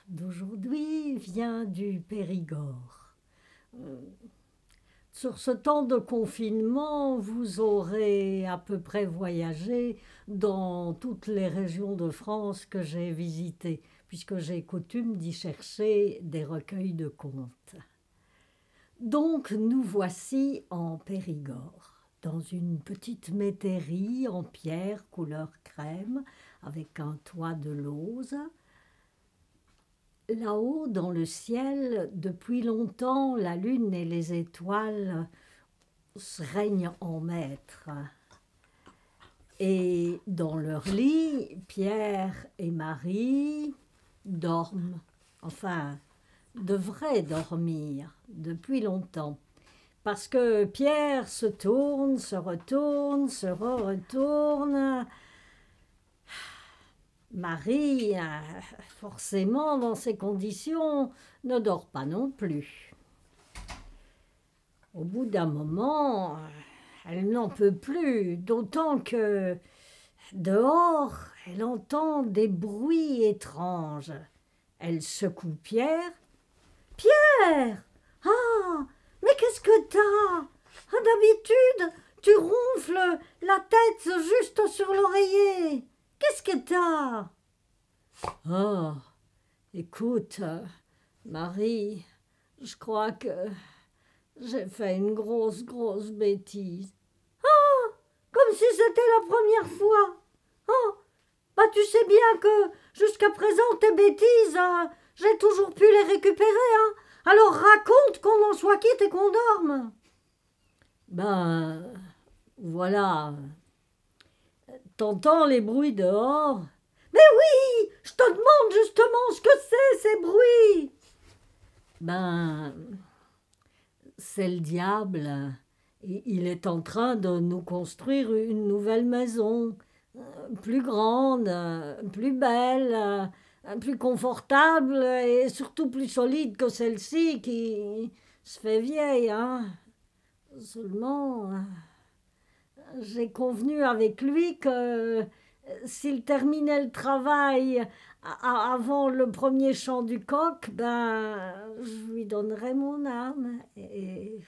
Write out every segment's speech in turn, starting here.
d'aujourd'hui vient du Périgord. Sur ce temps de confinement, vous aurez à peu près voyagé dans toutes les régions de France que j'ai visitées, puisque j'ai coutume d'y chercher des recueils de contes. Donc nous voici en Périgord, dans une petite métairie en pierre couleur crème, avec un toit de lauze. Là-haut, dans le ciel, depuis longtemps, la lune et les étoiles règnent en maîtres. Et dans leur lit, Pierre et Marie dorment, enfin, devraient dormir depuis longtemps. Parce que Pierre se tourne, se retourne, se retourne. Marie, forcément, dans ces conditions, ne dort pas non plus. Au bout d'un moment, elle n'en peut plus, d'autant que dehors, elle entend des bruits étranges. Elle secoue Pierre. « Pierre! Ah! Mais qu'est-ce que t'as? Ah, d'habitude, tu ronfles la tête juste sur l'oreiller. Qu'est-ce que t'as? » « Ah, écoute, Marie, je crois que j'ai fait une grosse bêtise. »« Ah, comme si c'était la première fois. Oh, bah tu sais bien que jusqu'à présent tes bêtises, j'ai toujours pu les récupérer, hein. Alors raconte qu'on en soit quitte et qu'on dorme. » « Ben, voilà. T'entends les bruits dehors? » »« Mais oui, je te demande justement ce que c'est, ces bruits. » »« Ben, c'est le diable. Il est en train de nous construire une nouvelle maison, plus grande, plus belle, plus confortable et surtout plus solide que celle-ci qui se fait vieille, hein. Seulement, j'ai convenu avec lui que s'il terminait le travail avant le premier chant du coq, ben, je lui donnerais mon âme. Et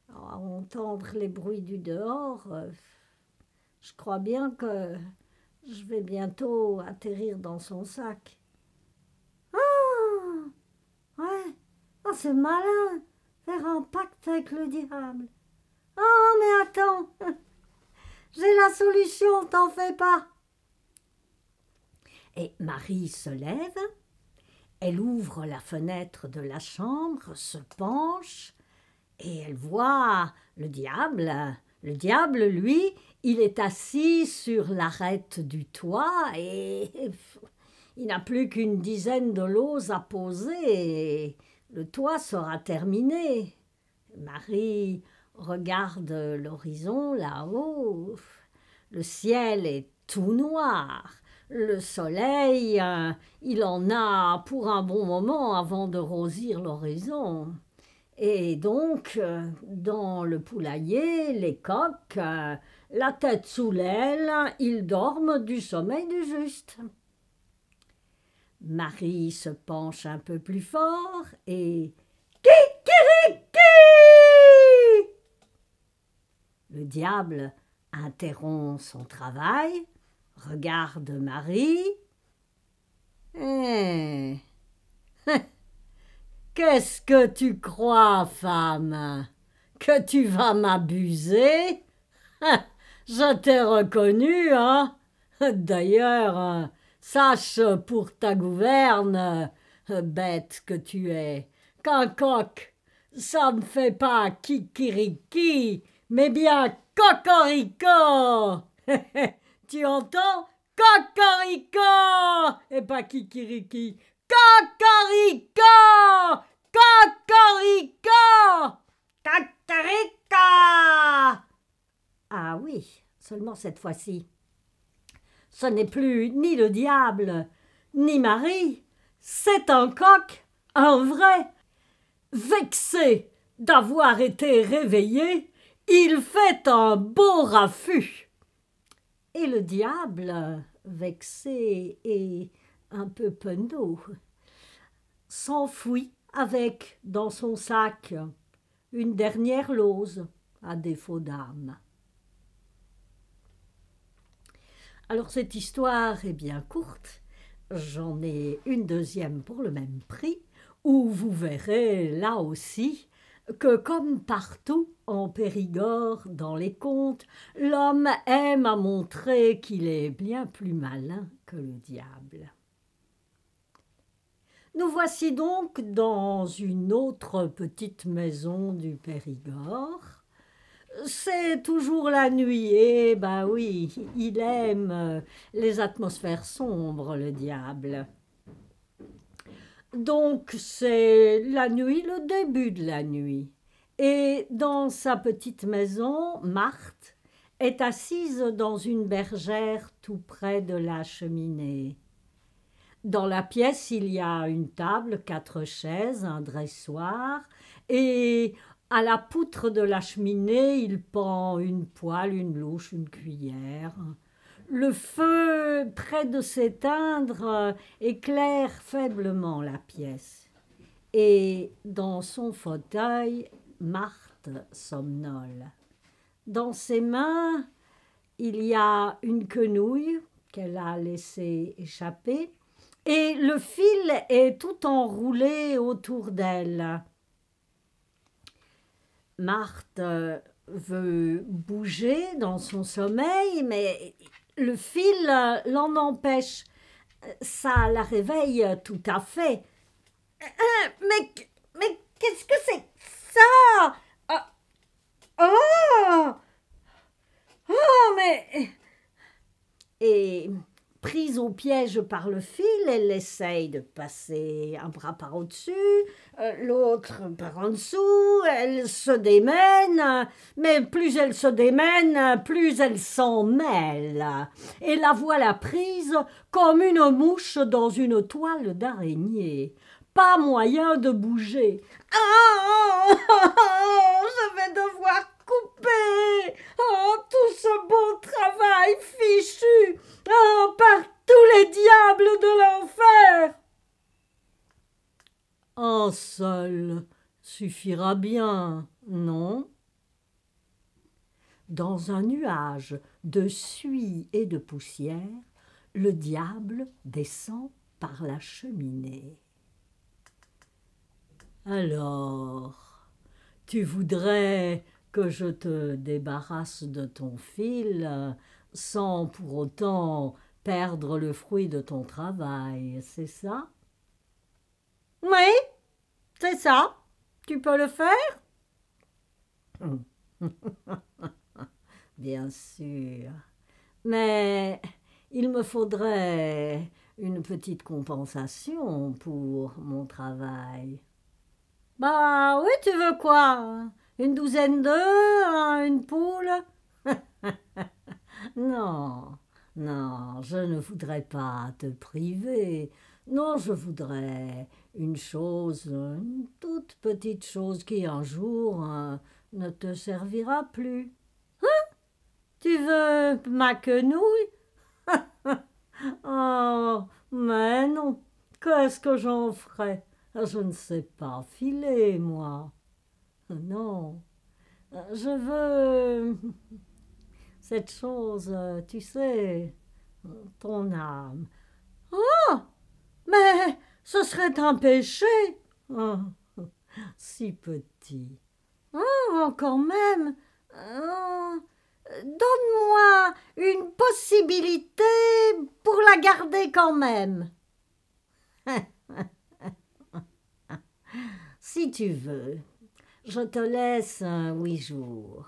à entendre les bruits du dehors, je crois bien que je vais bientôt atterrir dans son sac. Ah! Ouais, ah, c'est malin, faire un pacte avec le diable. Ah, mais attends, j'ai la solution, t'en fais pas. Et Marie se lève, elle ouvre la fenêtre de la chambre, se penche, et elle voit le diable. Le diable, lui, il est assis sur l'arête du toit et il n'a plus qu'une dizaine de lots à poser et le toit sera terminé. Marie regarde l'horizon là-haut. Le ciel est tout noir. Le soleil, il en a pour un bon moment avant de rosir l'horizon. Et donc, dans le poulailler, les coqs, la tête sous l'aile, ils dorment du sommeil du juste. Marie se penche un peu plus fort et Kikiriki! Le diable interrompt son travail, regarde Marie. Qu'est-ce que tu crois, femme? Que tu vas m'abuser? Je t'ai reconnue, hein? D'ailleurs, sache pour ta gouverne, bête que tu es, qu'un coq, ça ne fait pas kikiriki, mais bien cocorico. Tu entends? Cocorico et pas kikiriki. Cocorico! Cocorico! Cocorico! Ah oui, seulement cette fois-ci. Ce n'est plus ni le diable, ni Marie, c'est un coq, un vrai. Vexé d'avoir été réveillé, il fait un beau raffut. Et le diable, vexé et un peu penaud, s'enfuit avec dans son sac une dernière lose à défaut d'âme. Alors cette histoire est bien courte, j'en ai une deuxième pour le même prix, où vous verrez là aussi que comme partout en Périgord dans les contes, l'homme aime à montrer qu'il est bien plus malin que le diable. Nous voici donc dans une autre petite maison du Périgord. C'est toujours la nuit, et ben oui, il aime les atmosphères sombres, le diable. Donc c'est la nuit, le début de la nuit. Et dans sa petite maison, Marthe est assise dans une bergère tout près de la cheminée. Dans la pièce, il y a une table, 4 chaises, un dressoir, et à la poutre de la cheminée, il pend une poêle, une louche, une cuillère. Le feu, près de s'éteindre, éclaire faiblement la pièce. Et dans son fauteuil, Marthe somnole. Dans ses mains, il y a une quenouille qu'elle a laissée échapper, et le fil est tout enroulé autour d'elle. Marthe veut bouger dans son sommeil, mais le fil l'en empêche. Ça la réveille tout à fait. Mais qu'est-ce que c'est que ça? Oh! Oh, mais... Et prise au piège par le fil, elle essaye de passer un bras par au-dessus, l'autre par en dessous, elle se démène, mais plus elle se démène, plus elle s'en mêle, et la voilà prise comme une mouche dans une toile d'araignée. Pas moyen de bouger. Ah, je vais devoir couper tout ce beau travail fichu par tous les diables de l'enfer. Un seul suffira bien, non? Dans un nuage de suie et de poussière, le diable descend par la cheminée. Alors, tu voudrais que je te débarrasse de ton fil sans pour autant perdre le fruit de ton travail, c'est ça? Oui, c'est ça. Tu peux le faire? Bien sûr. Mais il me faudrait une petite compensation pour mon travail. Bah oui, tu veux quoi? Une douzaine d'œufs, une poule? Non, non, je ne voudrais pas te priver. Non, je voudrais une chose, une toute petite chose qui un jour ne te servira plus. Hein? Tu veux ma quenouille? Oh, mais non, qu'est-ce que j'en ferais? Je ne sais pas filer, moi. Non, je veux cette chose, tu sais, ton âme. Oh, mais ce serait un péché. Oh, si petit. Oh, quand même. Oh, donne-moi une possibilité pour la garder quand même. Si tu veux, je te laisse 8 jours.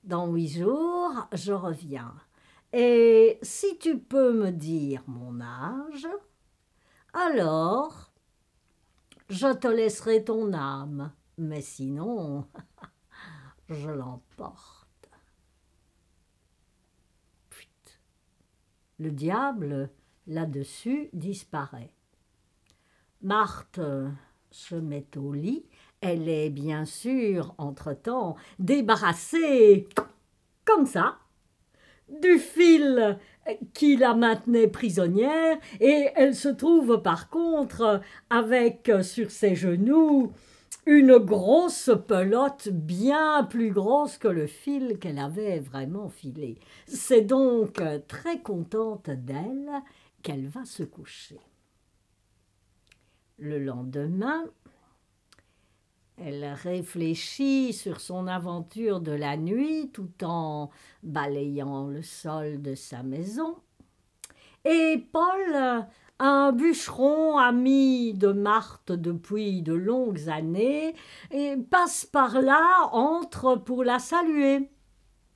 Dans 8 jours, je reviens. Et si tu peux me dire mon âge, alors je te laisserai ton âme. Mais sinon, je l'emporte. Puit. Le diable, là-dessus, disparaît. Marthe se met au lit. Elle est bien sûr, entre-temps, débarrassée, comme ça, du fil qui la maintenait prisonnière, et elle se trouve par contre avec sur ses genoux une grosse pelote bien plus grosse que le fil qu'elle avait vraiment filé. C'est donc très contente d'elle qu'elle va se coucher. Le lendemain, elle réfléchit sur son aventure de la nuit tout en balayant le sol de sa maison. Et Paul, un bûcheron ami de Marthe depuis de longues années, et passe par là, entre pour la saluer.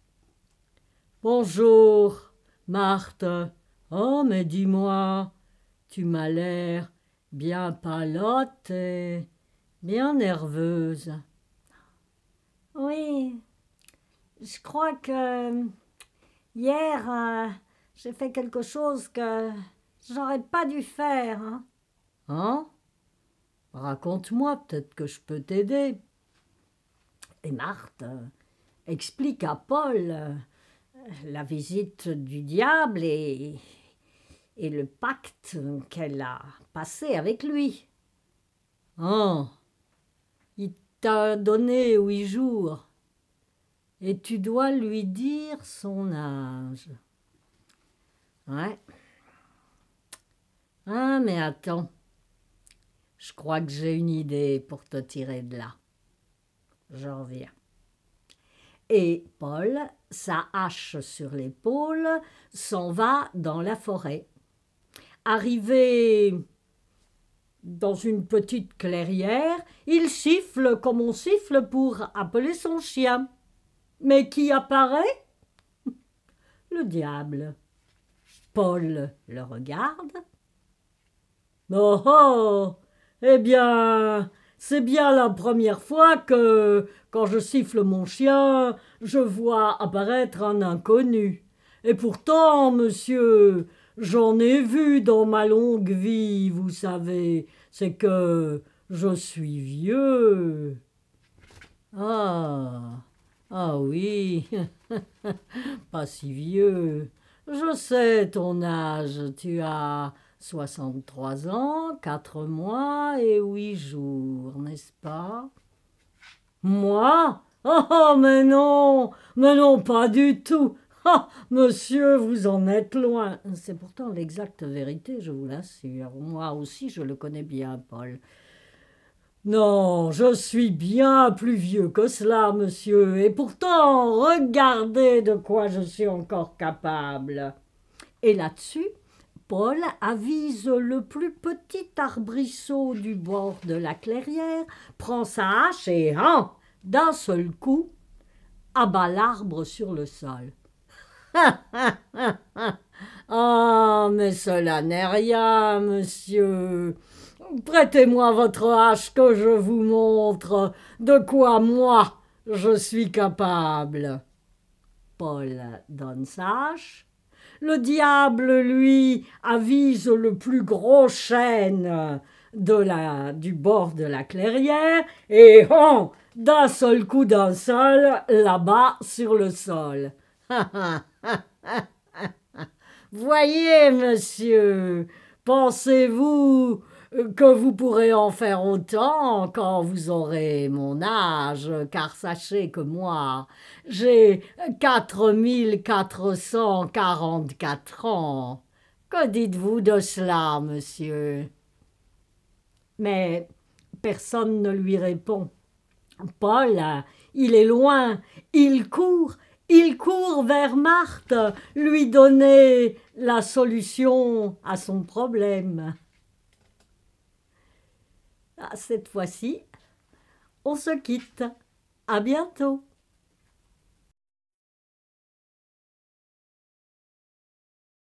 « Bonjour, Marthe. Oh, mais dis-moi, tu m'as l'air bien pâlotte et bien nerveuse. »« Oui, je crois que hier, j'ai fait quelque chose que j'aurais pas dû faire. » « Hein? Raconte-moi, peut-être que je peux t'aider. » Et Marthe explique à Paul la visite du diable et le pacte qu'elle a passé avec lui. « Oh, il t'a donné 8 jours et tu dois lui dire son âge. » Ouais. Ah, mais attends, je crois que j'ai une idée pour te tirer de là. J'en reviens. Et Paul, sa hache sur l'épaule, s'en va dans la forêt. Arrivé dans une petite clairière, il siffle comme on siffle pour appeler son chien. Mais qui apparaît? Le diable. Paul le regarde. « Oh oh! Eh bien, c'est bien la première fois que, quand je siffle mon chien, je vois apparaître un inconnu. Et pourtant, monsieur, j'en ai vu dans ma longue vie, vous savez, c'est que je suis vieux. » Ah, ah oui, pas si vieux. Je sais ton âge, tu as 63 ans, 4 mois et 8 jours, n'est-ce pas? Moi? Oh, mais non, pas du tout. Ah, monsieur, vous en êtes loin. C'est pourtant l'exacte vérité, je vous l'assure. Moi aussi, je le connais bien, Paul. Non, je suis bien plus vieux que cela, monsieur, et pourtant, regardez de quoi je suis encore capable. Et là-dessus, Paul avise le plus petit arbrisseau du bord de la clairière, prend sa hache et, d'un seul coup, abat l'arbre sur le sol. Ah, mais cela n'est rien, monsieur. Prêtez-moi votre hache que je vous montre de quoi moi je suis capable. Paul donne sa hache. Le diable, lui, avise le plus gros chêne du bord de la clairière et d'un seul coup d'un seul, là-bas sur le sol. Voyez, monsieur, pensez-vous que vous pourrez en faire autant quand vous aurez mon âge, car sachez que moi, j'ai 4444 ans. Que dites-vous de cela, monsieur? Mais personne ne lui répond. Paul, il est loin, il court vers Marthe, lui donner la solution à son problème. Cette fois-ci, on se quitte. À bientôt.